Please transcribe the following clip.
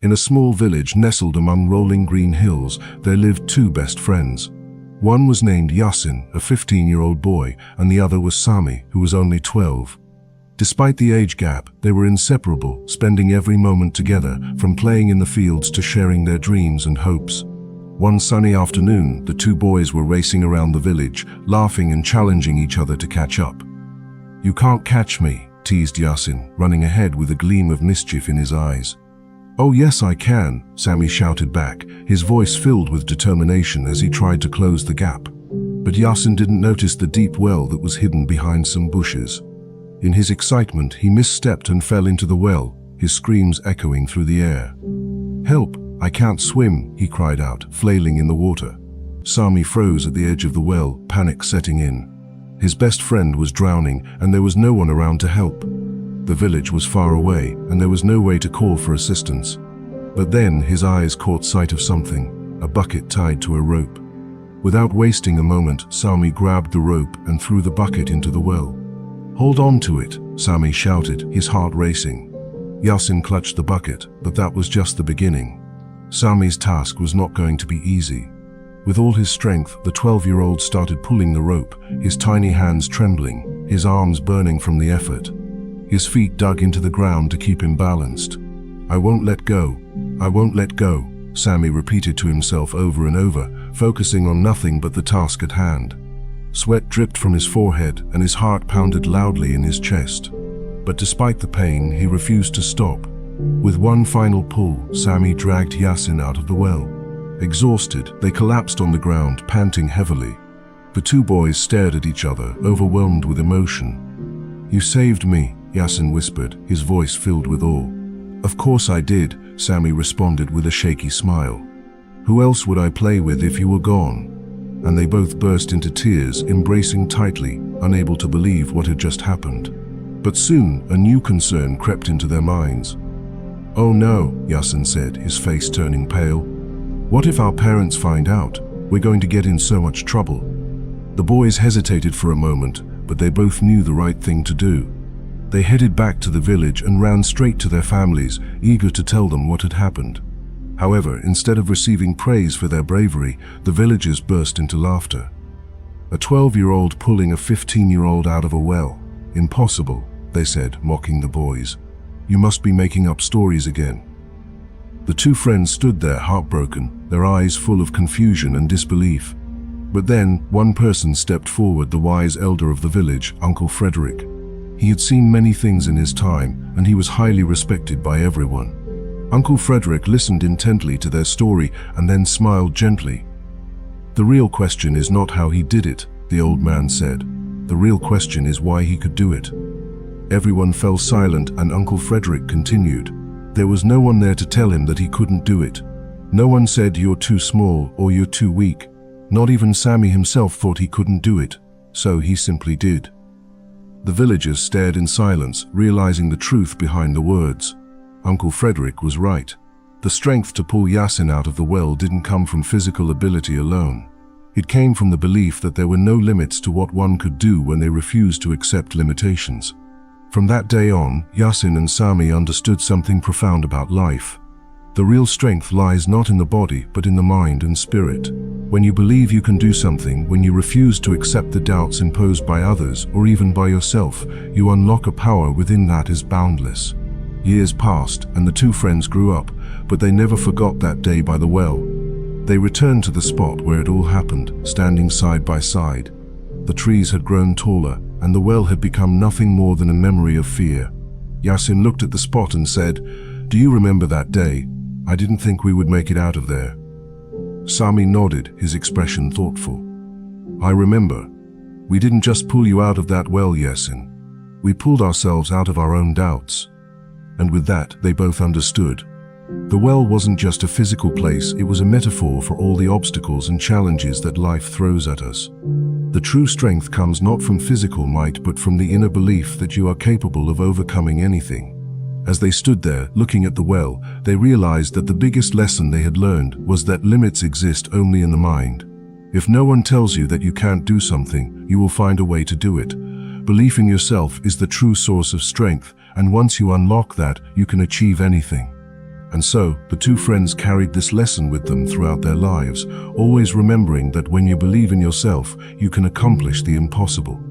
In a small village nestled among rolling green hills, there lived two best friends. One was named Yasin, a 15-year-old boy, and the other was Sami, who was only 12. Despite the age gap, they were inseparable, spending every moment together, from playing in the fields to sharing their dreams and hopes. One sunny afternoon, the two boys were racing around the village, laughing and challenging each other to catch up. "You can't catch me," teased Yasin, running ahead with a gleam of mischief in his eyes. "Oh yes, I can," Sami shouted back, his voice filled with determination as he tried to close the gap. But Yasin didn't notice the deep well that was hidden behind some bushes. In his excitement, he misstepped and fell into the well, his screams echoing through the air. "Help! I can't swim," he cried out, flailing in the water. Sami froze at the edge of the well, panic setting in. His best friend was drowning, and there was no one around to help. The village was far away, and there was no way to call for assistance. But then his eyes caught sight of something, a bucket tied to a rope. Without wasting a moment, Sami grabbed the rope and threw the bucket into the well. "Hold on to it," Sami shouted, his heart racing. Yasin clutched the bucket, but that was just the beginning. Sami's task was not going to be easy. With all his strength, the 12-year-old started pulling the rope, his tiny hands trembling, his arms burning from the effort. His feet dug into the ground to keep him balanced. "I won't let go. I won't let go," Sami repeated to himself over and over, focusing on nothing but the task at hand. Sweat dripped from his forehead and his heart pounded loudly in his chest. But despite the pain, he refused to stop. With one final pull, Sami dragged Yasin out of the well. Exhausted, they collapsed on the ground, panting heavily. The two boys stared at each other, overwhelmed with emotion. "You saved me," Yasin whispered, his voice filled with awe. "Of course I did," Sami responded with a shaky smile. "Who else would I play with if you were gone?" And they both burst into tears, embracing tightly, unable to believe what had just happened. But soon, a new concern crept into their minds. "Oh no," Yasin said, his face turning pale. "What if our parents find out? We're going to get in so much trouble." The boys hesitated for a moment, but they both knew the right thing to do. They headed back to the village and ran straight to their families, eager to tell them what had happened. However, instead of receiving praise for their bravery, the villagers burst into laughter. A 12-year-old pulling a 15-year-old out of a well. "Impossible," they said, mocking the boys. "You must be making up stories again." The two friends stood there heartbroken, their eyes full of confusion and disbelief. But then, one person stepped forward, the wise elder of the village, Uncle Frederick. He had seen many things in his time, and he was highly respected by everyone. Uncle Frederick listened intently to their story and then smiled gently. "The real question is not how he did it," the old man said. "The real question is why he could do it." Everyone fell silent, and Uncle Frederick continued. "There was no one there to tell him that he couldn't do it. No one said you're too small or you're too weak. Not even Sami himself thought he couldn't do it, so he simply did." The villagers stared in silence, realizing the truth behind the words. Uncle Frederick was right. The strength to pull Yasin out of the well didn't come from physical ability alone. It came from the belief that there were no limits to what one could do when they refused to accept limitations. From that day on, Yasin and Sami understood something profound about life. The real strength lies not in the body, but in the mind and spirit. When you believe you can do something, when you refuse to accept the doubts imposed by others or even by yourself, you unlock a power within that is boundless. Years passed, and the two friends grew up, but they never forgot that day by the well. They returned to the spot where it all happened, standing side by side. The trees had grown taller, and the well had become nothing more than a memory of fear. Yasin looked at the spot and said, "Do you remember that day? I didn't think we would make it out of there." Sami nodded, his expression thoughtful. "I remember. We didn't just pull you out of that well, Yasin. We pulled ourselves out of our own doubts." And with that, they both understood. The well wasn't just a physical place, it was a metaphor for all the obstacles and challenges that life throws at us. The true strength comes not from physical might, but from the inner belief that you are capable of overcoming anything. As they stood there, looking at the well, they realized that the biggest lesson they had learned was that limits exist only in the mind. If no one tells you that you can't do something, you will find a way to do it. Belief in yourself is the true source of strength, and once you unlock that, you can achieve anything. And so, the two friends carried this lesson with them throughout their lives, always remembering that when you believe in yourself, you can accomplish the impossible.